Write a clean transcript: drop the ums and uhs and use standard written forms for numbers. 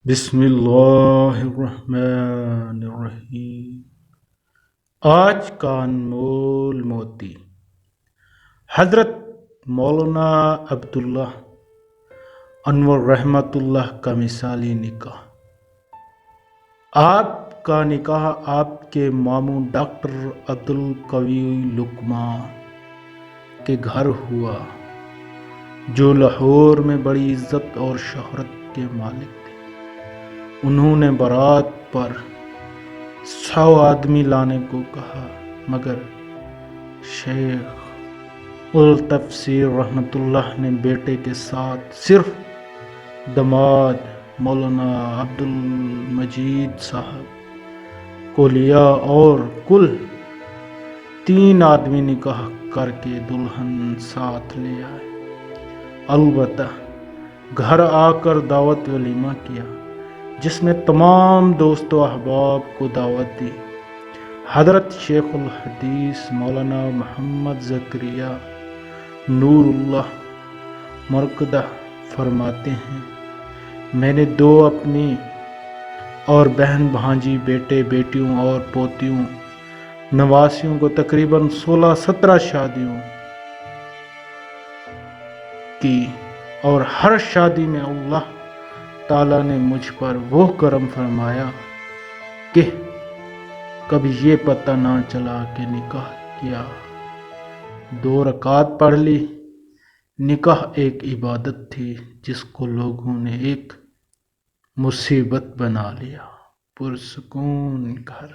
بسم اللہ الرحمن الرحیم۔ آج کا انمول موتی حضرت مولانا عبداللہ انور رحمۃ اللہ کا مثالی نکاح۔ آپ کا نکاح آپ کے ماموں ڈاکٹر عبدالقوی لقمان کے گھر ہوا، جو لاہور میں بڑی عزت اور شہرت کے مالک تھے۔ انہوں نے بارات پر 100 آدمی لانے کو کہا، مگر شیخ التفسیر رحمۃ اللہ نے بیٹے کے ساتھ صرف داماد مولانا عبدالمجید صاحب کو لیا اور کل 3 آدمی نکاح کر کے دلہن ساتھ لے آئے۔ البتہ گھر آ کر دعوت ولیمہ کیا، جس میں تمام دوست و احباب کو دعوت دی۔ حضرت شیخ الحدیث مولانا محمد زکریا نور اللہ مرقدہ فرماتے ہیں، میں نے 2 اپنی اور بہن بھانجی، بیٹے بیٹیوں اور پوتیوں نواسیوں کو تقریباً 16-17 شادیوں کی، اور ہر شادی میں اللہ تعالیٰ نے مجھ پر وہ کرم فرمایا کہ کبھی یہ پتہ نہ چلا کہ نکاح کیا۔ 2 رکعت پڑھ لی۔ نکاح ایک عبادت تھی جس کو لوگوں نے ایک مصیبت بنا لیا۔ پرسکون گھر۔